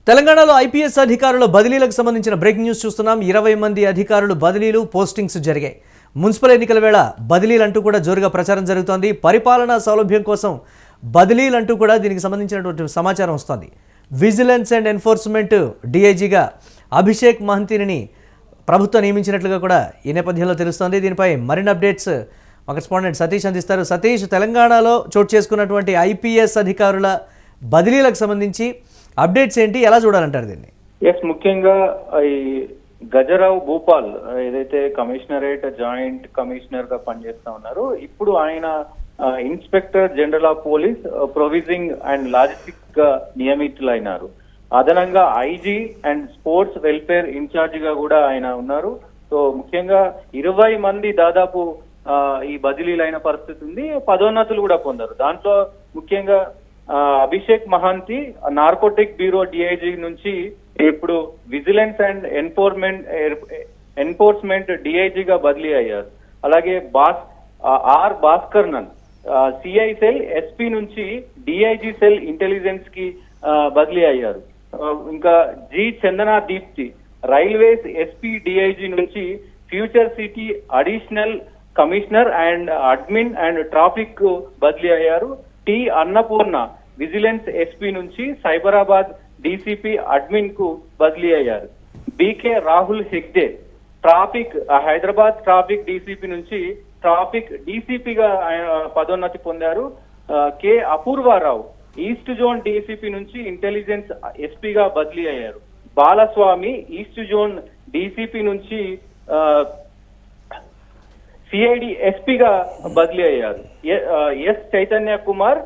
తెలంగాణలో ఐపీఎస్ అధికారుల బదిలీలకు సంబంధించిన బ్రేకింగ్ న్యూస్ చూస్తున్నాం. 20 మంది అధికారులు బదిలీలు పోస్టింగ్స్ జరిగాయి. మున్సిపల్ ఎన్నికల వేళ బదిలీలంటూ కూడా జోరుగా ప్రచారం జరుగుతోంది. పరిపాలనా సౌలభ్యం కోసం బదిలీలంటూ కూడా దీనికి సంబంధించినటువంటి సమాచారం వస్తోంది. విజిలెన్స్ అండ్ ఎన్ఫోర్స్మెంట్ డీఐజీగా అభిషేక్ మహంతిని ప్రభుత్వం నియమించినట్లుగా కూడా ఈ నేపథ్యంలో తెలుస్తోంది. దీనిపై మరిన్ని అప్డేట్స్ మా కరెస్పాండెంట్ సతీష్ అందిస్తారు. సతీష్, తెలంగాణలో చోటు చేసుకున్నటువంటి ఐపీఎస్ అధికారుల బదిలీలకు సంబంధించి అప్డేట్స్ ఏంటి, ఎలా చూడాలంటారు దీన్ని? ముఖ్యంగా ఈ గజరావు భూపాల్ ఏదైతే కమిషనరేట్ జాయింట్ కమిషనర్ గా పనిచేస్తా ఉన్నారు, ఇప్పుడు ఆయన inspector general of police provisioning and logistics గా నియమితులైనారు. అదనంగా IG and sports welfare incharge గా కూడా ఆయన ఉన్నారు. సో ముఖ్యంగా 20 మంది దాదాపు ఈ బదిలీలైన పరిస్థితి ఉంది. పదోన్నతులు కూడా పొందారు. దాంట్లో ముఖ్యంగా Abhishek Mahanti narcotic bureau DIG నుంచి ఇప్పుడు విజిలెన్స్ అండ్ ఎన్ఫోర్స్మెంట్ డిఐజీగా బదిలీ అయ్యారు. అలాగే ఆర్ భాస్కర్ నన్ సిఐ సెల్ ఎస్పీ నుంచి డిఐజీ సెల్ ఇంటెలిజెన్స్ కి బదిలీ అయ్యారు. ఇంకా G Chandana Deepti railways SP DIG నుంచి future city additional commissioner and admin and traffic బదిలీ అయ్యారు. టి అన్నపూర్ణ విజిలెన్స్ ఎస్పీ నుంచి సైబరాబాద్ డీసీపీ అడ్మిన్ కు బదిలీ అయ్యారు. బికే Rahul Hegde traffic Hyderabad traffic DCP నుంచి ట్రాఫిక్ డీసీపీగా పదోన్నతి పొందారు. K Apoorva Rao east zone DCP నుంచి ఇంటెలిజెన్స్ ఎస్పీగా బదిలీ అయ్యారు. బాలస్వామి ఈస్ట్ జోన్ డీసీపీ నుంచి సిఐడి ఎస్పీగా బదిలీ అయ్యారు. Yes Chaitanya Kumar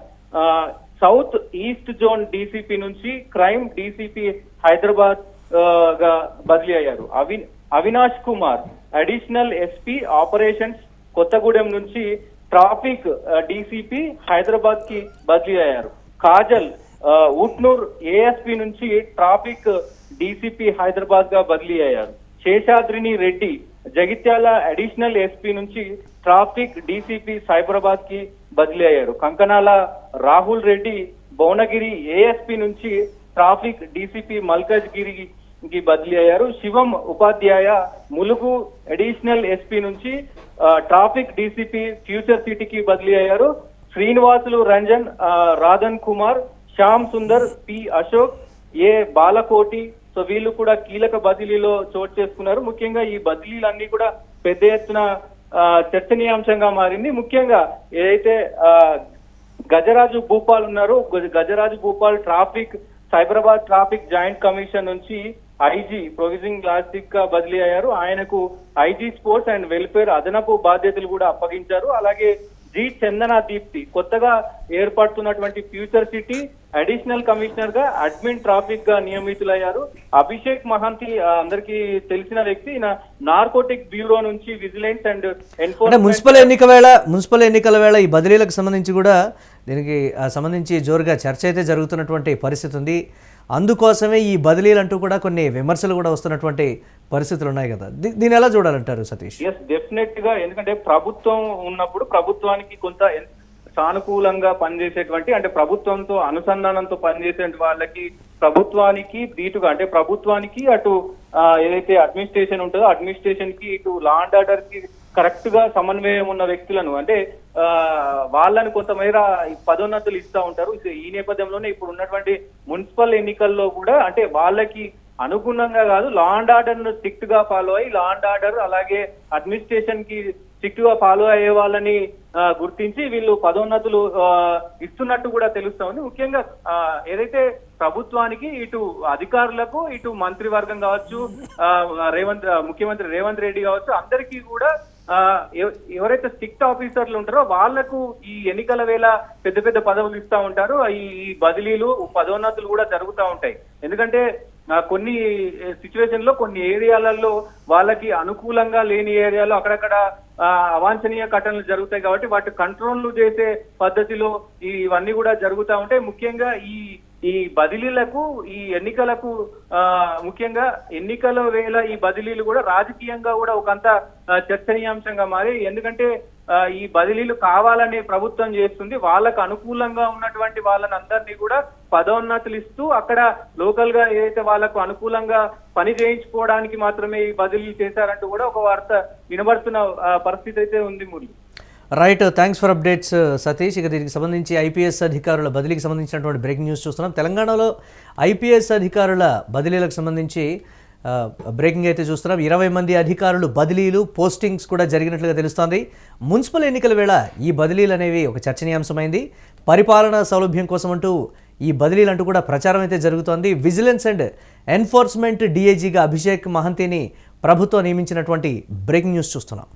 south east zone DCP నుంచి క్రైమ్ డీసీపీ హైదరాబాద్ గా బదిలీ అయ్యారు. Avinash Kumar additional SP operations Kothagudem నుంచి ట్రాఫిక్ డీసీపీ హైదరాబాద్ కి బదిలీ అయ్యారు. కాజల్ ఉట్నూర్ ఏఎస్పీ నుంచి ట్రాఫిక్ డీసీపీ హైదరాబాద్ గా బదిలీ అయ్యారు. శేషాద్రిని రెడ్డి జగిత్యాల అడిషనల్ ఎస్పీ నుంచి ట్రాఫిక్ డీసీపీ సైబరాబాద్ కి బదిలీ అయ్యారు. కంకనాల రాహుల్ రెడ్డి భువనగిరి ఏఎస్పీ నుంచి ట్రాఫిక్ డీసీపీ మల్కజ్ గిరికి బదిలీ అయ్యారు. శివం ఉపాధ్యాయ ములుగు అడిషనల్ ఎస్పీ నుంచి ట్రాఫిక్ డీసీపీ ఫ్యూచర్ సిటీకి బదిలీ అయ్యారు. శ్రీనివాసులు రంజన్ రాధన్ కుమార్ శ్యామ్ సుందర్ పి అశోక్ ఏ బాలకోటి సో వీళ్ళు కూడా కీలక బదిలీలో చోటు చేసుకున్నారు. ముఖ్యంగా ఈ బదిలీలన్నీ కూడా పెద్ద ఎత్తున చర్చనీయాంశంగా మారింది. ముఖ్యంగా ఏదైతే గజరాజు భూపాల్ ఉన్నారో, Gajaraju Bhupal traffic Cyberabad traffic joint commission నుంచి ఐజీ ప్రొవిజింగ్ లాజిస్టిక్ గా బదిలీ అయ్యారు. ఆయనకు ఐజీ స్పోర్ట్స్ అండ్ వెల్ఫేర్ అదనపు బాధ్యతలు కూడా అప్పగించారు. అలాగే జి చందనా దీప్తి కొత్తగా ఏర్పడుతున్నటువంటి ఫ్యూచర్ సిటీ అడిషనల్ కమిషనర్ గా అడ్మిన్ ట్రాఫిక్ గా నియమితులయ్యారు. అభిషేక్ మహాంతి అందరికీ తెలిసిన వ్యక్తి, నార్కోటిక్ బ్యూరో నుంచి విజిలెన్స్ అండ్ ఎన్ఫోర్స్మెంట్ మున్సిపల్ ఎన్నికల వేళ ఈ బదిలీలకు సంబంధించి కూడా దీనికి సంబంధించి జోరుగా చర్చ అయితే జరుగుతున్నటువంటి పరిస్థితి ఉంది. అందుకోసమే ఈ బదిలీలు అంటూ కూడా కొన్ని విమర్శలు కూడా వస్తున్నటువంటి పరిస్థితులు ఉన్నాయి కదా, దీన్ని ఎలా చూడాలంటారు సతీష్? డెఫినెట్ గా, ఎందుకంటే ప్రభుత్వం ఉన్నప్పుడు ప్రభుత్వానికి కొంత సానుకూలంగా పనిచేసేటువంటి, అంటే ప్రభుత్వంతో అనుసంధానంతో పనిచేసే వాళ్ళకి ప్రభుత్వానికి ధీటుగా, అంటే ప్రభుత్వానికి అటు ఏదైతే అడ్మినిస్ట్రేషన్ ఉంటుందో అడ్మినిస్ట్రేషన్ కి ఇటు లా అండ్ ఆర్డర్ కి కరెక్ట్ గా సమన్వయం ఉన్న వ్యక్తులను, అంటే వాళ్ళని కొంతమేర పదోన్నతులు ఇస్తా ఉంటారు. ఈ నేపథ్యంలోనే ఇప్పుడు ఉన్నటువంటి మున్సిపల్ ఎన్నికల్లో కూడా అంటే వాళ్ళకి అనుగుణంగా కాదు, లా అండ్ ఆర్డర్ ను స్ట్రిక్ట్ గా ఫాలో అయ్యి లా అండ్ ఆర్డర్ అలాగే అడ్మినిస్ట్రేషన్ కి స్ట్రిక్ట్ గా ఫాలో అయ్యే వాళ్ళని గుర్తించి వీళ్ళు పదోన్నతులు ఇస్తున్నట్టు కూడా తెలుస్తా ఉంది. ముఖ్యంగా ఏదైతే ప్రభుత్వానికి ఇటు అధికారులకు ఇటు మంత్రివర్గం కావచ్చు, ముఖ్యమంత్రి రేవంత్ రెడ్డి కావచ్చు, అందరికీ కూడా ఎవరైతే స్ట్రిక్ట్ ఆఫీసర్లు ఉంటారో వాళ్లకు ఈ ఎన్నికల వేళ పెద్ద పెద్ద పదవులు ఇస్తా ఉంటారు. ఈ బదిలీలు పదోన్నతులు కూడా జరుగుతూ ఉంటాయి. ఎందుకంటే కొన్ని సిచ్యువేషన్ లో కొన్ని ఏరియాలలో వాళ్ళకి అనుకూలంగా లేని ఏరియాలో అక్కడక్కడ అవాంఛనీయ ఘటనలు జరుగుతాయి కాబట్టి వాటి కంట్రోల్ చేసే పద్ధతిలో ఇవన్నీ కూడా జరుగుతూ ఉంటాయి. ముఖ్యంగా ఈ బదిలీలకు ఈ ఎన్నికలకు ముఖ్యంగా ఎన్నికల వేళ ఈ బదిలీలు కూడా రాజకీయంగా కూడా ఒకంత చర్చనీయాంశంగా మారి, ఎందుకంటే ఈ బదిలీలు కావాలని ప్రభుత్వం చేస్తుంది. వాళ్ళకు అనుకూలంగా ఉన్నటువంటి వాళ్ళని అందరినీ కూడా పదోన్నతులు ఇస్తూ అక్కడ లోకల్ గా ఏదైతే వాళ్ళకు అనుకూలంగా పని చేయించుకోవడానికి మాత్రమే ఈ బదిలీలు చేశారంటూ కూడా ఒక వార్త వినబడుతున్న పరిస్థితి అయితే ఉంది Murali. Right, thanks for updates Satish. ఇక దీనికి సంబంధించి ఐపీఎస్ అధికారుల బదిలీకి సంబంధించినటువంటి బ్రేకింగ్ న్యూస్ చూస్తున్నాం. తెలంగాణలో ఐపీఎస్ అధికారుల బదిలీలకు సంబంధించి బ్రేకింగ్ అయితే చూస్తున్నాం. 20 మంది అధికారులు బదిలీలు పోస్టింగ్స్ కూడా జరిగినట్లుగా తెలుస్తోంది. మున్సిపల్ ఎన్నికల వేళ ఈ బదిలీలు అనేవి ఒక చర్చనీయాంశమైంది. పరిపాలనా సౌలభ్యం కోసం అంటూ ఈ బదిలీలు అంటూ కూడా ప్రచారం అయితే జరుగుతోంది. విజిలెన్స్ అండ్ ఎన్ఫోర్స్మెంట్ డీఐజీగా అభిషేక్ మహంతిని ప్రభుత్వం నియమించినటువంటి బ్రేకింగ్ న్యూస్ చూస్తున్నాం.